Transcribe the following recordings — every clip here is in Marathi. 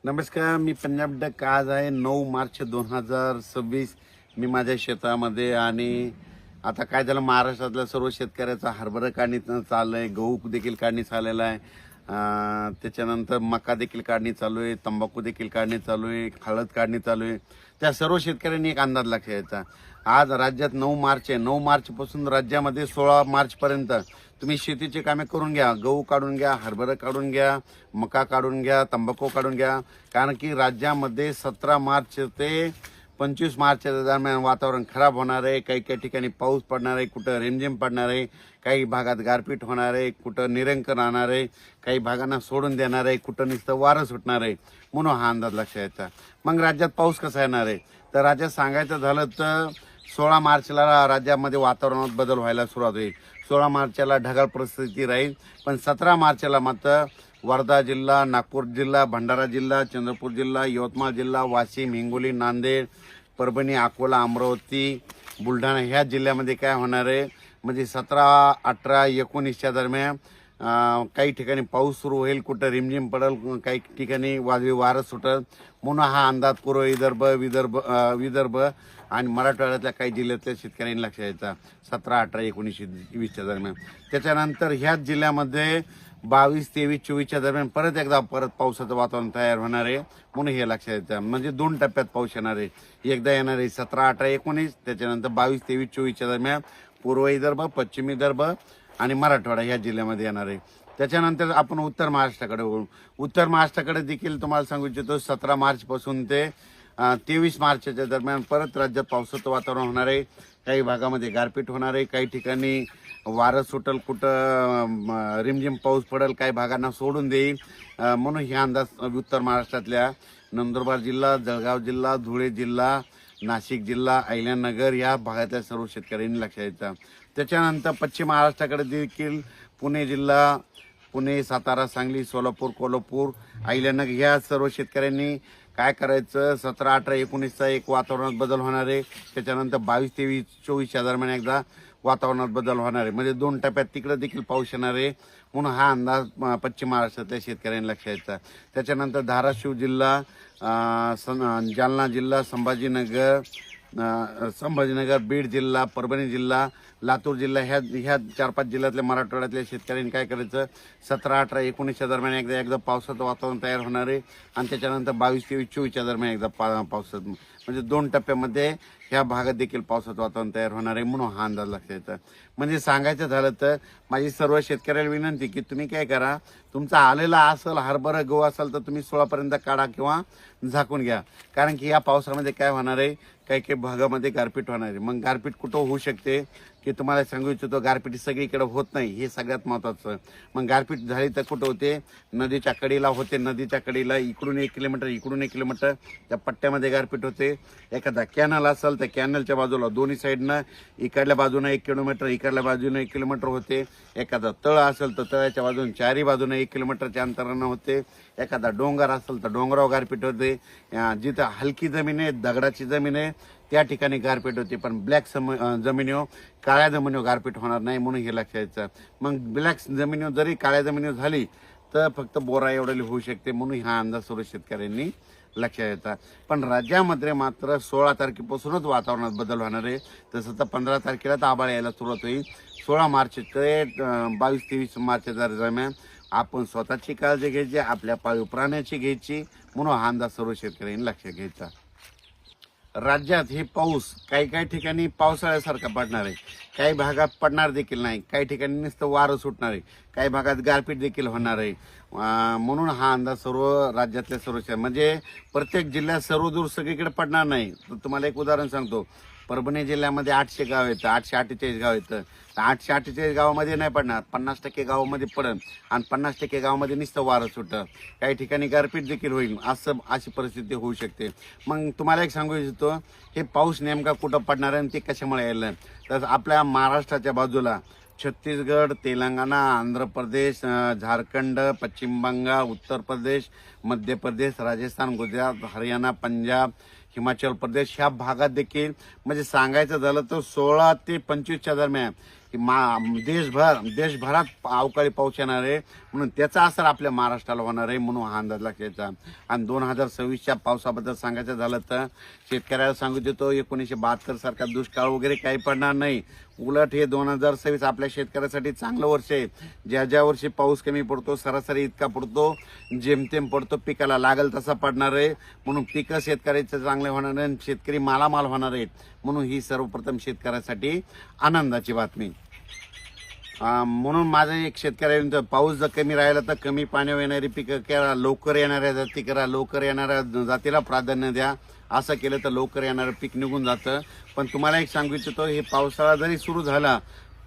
नमस्कार, मी पंजाब डक. आज आहे 9 मार्च 2026. मी माझ्या शेतामध्ये आणि आता काय झालं, महाराष्ट्रातल्या सर्व शेतकऱ्याचा हरभरा काढणी चालू आहे, गहू देखील काढणी चाललेला आहे. त्याच्यानंतर मका देखील काढणी चालू आहे, तंबाखू देखील काढणी चालू आहे, हळद काढणी चालू आहे. त्या सर्व शेतकऱ्यांनी एक अंदाज लक्षात घ्यायचा. आज राज्यात 9 मार्च आहे. 9 मार्चपासून राज्यामध्ये 16 मार्चपर्यंत तुम्ही शेतीची कामे करून घ्या. गहू काढून घ्या, हरभरा काढून घ्या, मका काढून घ्या, तंबाखू काढून घ्या. कारण की राज्यामध्ये 17 मार्च ते 25 मार्चच्या दरम्यान वातावरण खराब होणार आहे. काही काही ठिकाणी पाऊस पडणार आहे, कुठं रिमझिम पडणार आहे, काही भागात गारपीट होणार आहे, कुठं निरंक राहणार आहे, काही भागांना सोडून देणार आहे, कुठं नुसतं वारं सुटणार आहे. म्हणून हा अंदाज लक्षात यायचा. मग राज्यात पाऊस कसा येणार आहे तर राज्यात सांगायचं झालं तर 16 मार्चला राज्यामध्ये वातावरणात बदल व्हायला सुरुवात होईल. 16 मार्चला ढगाळ परिस्थिती राहील, पण 17 मार्चला मात्र वर्धा जिल्हा, नागपूर जिल्हा, भंडारा जिल्हा, चंद्रपूर जिल्हा, यवतमाळ जिल्हा, वाशिम, हिंगोली, नांदेड, परभणी, अकोला, अमरावती, बुलढाणा ह्या जिल्ह्यामध्ये काय होणार आहे म्हणजे 17, 18, 19च्या दरम्यान काही ठिकाणी पाऊस सुरू होईल, कुठं रिमझिम पडेल, काही ठिकाणी वादळी वारं सुटेल. म्हणून हा अंदाज पूर्व विदर्भ आणि मराठवाड्यातल्या काही जिल्ह्यातल्या शेतकऱ्यांनी लक्षात यायचा. 17, 18, 19, 20च्या दरम्यान. त्याच्यानंतर ह्याच जिल्ह्यामध्ये 22, 23, 24च्या दरम्यान परत पावसाचं वातावरण तयार होणार आहे. म्हणून हे लक्षात येतं. म्हणजे 2 टप्प्यात पाऊस येणार आहे. एकदा येणार आहे 17, 18, 19, त्याच्यानंतर 22, 23, 24च्या दरम्यान पूर्व विदर्भ, पश्चिम विदर्भ आणि मराठवाडा ह्या जिल्ह्यामध्ये येणार आहे. त्याच्यानंतर आपण उत्तर महाराष्ट्राकडे वळू. उत्तर महाराष्ट्राकडे देखील तुम्हाला सांगू इच्छितो 17 मार्चपासून ते 23 मार्चच्या दरम्यान परत राज्यात पावसाचं वातावरण होणार आहे. काही भागामध्ये गारपीट होणार आहे, काही ठिकाणी वारं सुटल, कुठं रिमझिम पाऊस पडेल, काही भागांना सोडून देईल. म्हणून हे अंदाज उत्तर महाराष्ट्रातल्या नंदुरबार जिल्हा, जळगाव जिल्हा, धुळे जिल्हा, नाशिक जिल्हा, अहिल्यानगर या भागातल्या सर्व शेतकऱ्यांनी लक्षात यायचं. त्याच्यानंतर पश्चिम महाराष्ट्राकडे देखील पुणे जिल्हा, पुणे, सातारा, सांगली, सोलापूर, कोल्हापूर, अहिल्यानगर ह्या सर्व शेतकऱ्यांनी काय करायचं, 17, 18, 19चा एक वातावरणात बदल होणार आहे. त्याच्यानंतर 22, 23, 24च्या दरम्यान एकदा वातावरणात बदल होणार आहे. म्हणजे 2 टप्प्यात तिकडे देखील पाऊस येणार आहे. म्हणून हा अंदाज पश्चिम महाराष्ट्रातल्या शेतकऱ्यांनी लक्षात यायचा. त्याच्यानंतर धाराशिव जिल्हा, जालना जिल्हा, संभाजीनगर, बीड जिल्हा, परभणी जिल्हा, लातूर जिल्हा ह्या 4-5 जिल्ह्यातल्या मराठवाड्यातल्या शेतकऱ्यांनी काय करायचं, 17, 18, 19च्या दरम्यान एकदा पावसाचं वातावरण तयार होणार आहे. आणि त्याच्यानंतर 22, 23, 24च्या दरम्यान एकदा पावसाचं म्हणजे 2 टप्प्यामध्ये ह्या भागात देखील पावसाचं वातावरण तयार होणार आहे. म्हणून हा अंदाज लक्षात येतं. म्हणजे सांगायचं झालं तर माझी सर्व शेतकऱ्याला विनंती की तुम्ही काय करा, तुमचा आलेला असेल हरभरा गहू असेल तर तुम्ही 16 पर्यंत काढा किंवा झाकून घ्या. कारण की या पावसामध्ये काय होणार आहे, काही काही भागामध्ये गारपीट होणार आहे. मग गारपीट कुठं होऊ शकते की तुम्हाला सांगू इच्छितो, गारपीट सगळीकडे होत नाही, हे सगळ्यात महत्त्वाचं. मग गारपीट झाली तर कुठं होते, नदीच्या कडेला होते. नदीच्या कडेला इकडून 1 किलोमीटर इकडून 1 किलोमीटर त्या पट्ट्यामध्ये गारपीट होते. एखादा कॅनल असेल तर कॅनलच्या बाजूला दोन्ही साईडनं इकडल्या बाजूनं 1 किलोमीटर, इकडल्या बाजूनं 1 किलोमीटर होते. एखादा तळ असेल तर तळ्याच्या बाजून 4ही बाजूनं 1 किलोमीटरच्या अंतरानं होते. एखादा डोंगर असेल तर डोंगरावर गारपीट होते. जिथं हलकी जमीन आहे, दगडाची जमीन आहे, त्या ठिकाणी गारपीट होते. पण ब्लॅक जमिनीवर, काळ्या जमिनीवर गारपीट होणार नाही. म्हणून हे लक्षात यायचं. मग ब्लॅक जमिनीवर जरी काळ्या जमिनीवर झाली तर फक्त बोरा एवढी होऊ शकते. म्हणून हा अंदाज सर्व शेतकऱ्यांनी लक्षात येतात. पण राज्यामध्ये मात्र 16 तारखेपासूनच वातावरणात बदल होणार आहे. तसं तर 15 तारखेला तर आभाळ यायला सुरुवात होईल. 16 मार्च ते 22-23 मार्चच्या दरम्यान आपण स्वतःची काळजी घ्यायची, आपल्या पाळीव प्राण्याची घ्यायची. म्हणून हा अंदाज सर्व शेतकऱ्यांनी लक्षात घ्यायचा. राज्यात हे पाऊस काही काही ठिकाणी पावसाळ्यासारखा पडणार आहे, काही भागात पडणार देखील नाही, काही ठिकाणी नुसतं वारं सुटणार आहे, काही भागात गारपीट देखील होणार आहे. म्हणून हा अंदाज सर्व राज्यातल्या सर्व म्हणजे प्रत्येक जिल्ह्यात सर्वदूर सगळीकडे पडणार नाही. तर तुम्हाला एक उदाहरण सांगतो. परभणी जिल्ह्यामध्ये 800 गाव आहेत, 848 गाव आहेत. 848 गावामध्ये नाही पडणार, 50% गावामध्ये पडन आणि 50% गावामध्ये नुसतं वारं सुटतं. काही ठिकाणी गारपीट देखील होईल. अशी परिस्थिती होऊ शकते. मग तुम्हाला एक सांगू इच्छितो, हे पाऊस नेमका कुठं पडणार आहे आणि ते कशामुळे यायला. तर आपल्या महाराष्ट्राच्या बाजूला छत्तीसगड, तेलंगणा, आंध्र प्रदेश, झारखंड, पश्चिम बंगाल, उत्तर प्रदेश, मध्य प्रदेश, राजस्थान, गुजरात, हरियाणा, पंजाब, हिमाचल प्रदेश ह्या भागात देखील म्हणजे सांगायचं झालं तर 16 ते 25च्या दरम्यान की देशभरात अवकाळी पाऊस येणार आहे, म्हणून त्याचा असर आपल्या महाराष्ट्राला होणार आहे, म्हणून हा अंदाज लक्षात घ्यायचा. आणि 2026च्या पावसाबद्दल सांगायचं झालं तर शेतकऱ्याला सांगू देतो, 1972 सारखा दुष्काळ वगैरे काही पडणार नाही. उलट हे 2026 आपल्या शेतकऱ्यासाठी चांगलं वर्ष आहे. ज्या वर्षी पाऊस कमी पडतो, सरासरी इतका पडतो, जेमतेम पडतो, पिकाला लागल तसा पडणार आहे, म्हणून पिकं शेतकऱ्याचं चांगले होणार आहे, शेतकरी मालामाल होणार आहेत, म्हणून ही सर्वप्रथम शेतकऱ्यासाठी आनंदाची बातमी. म्हणून माझं एक शेतकऱ्यांचं, पाऊस जर कमी राहिला तर कमी पाण्यावर येणारी पिकं करा, लवकर येणाऱ्या जाती करा, लवकर येणाऱ्या जातीला प्राधान्य द्या. असं केलं तर लवकर येणारं पीक निघून जातं. पण तुम्हाला एक सांगू इच्छितो, हे पावसाळा जरी सुरू झाला,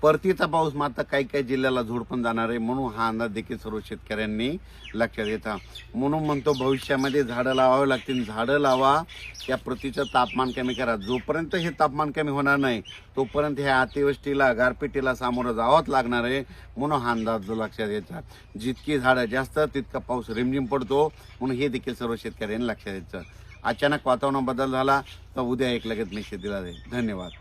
परतीचा पाऊस मात्र काही काही जिल्ह्याला झोडपून जाणार आहे, म्हणून हा अंदाज देखील सर्व शेतकऱ्यांनी लक्षात घेता. म्हणून म्हणतो भविष्यामध्ये झाडं लावावी लागतील, झाडं लावा, त्या पृथ्वीचं तापमान कमी करा. जोपर्यंत हे तापमान कमी होणार नाही तोपर्यंत ह्या अतिवृष्टीला, गारपिटीला सामोरं जावंच लागणार आहे, म्हणून हा अंदाज लक्षात घ्यायचा. जितकी झाडं जास्त तितका पाऊस रिमझिम पडतो, म्हणून हे देखील सर्व शेतकऱ्यांनी लक्षात घ्यायचं. अचानक वातावरण बदल झाला तर उद्या एक लगेच मेसेज दिला जाईल. धन्यवाद.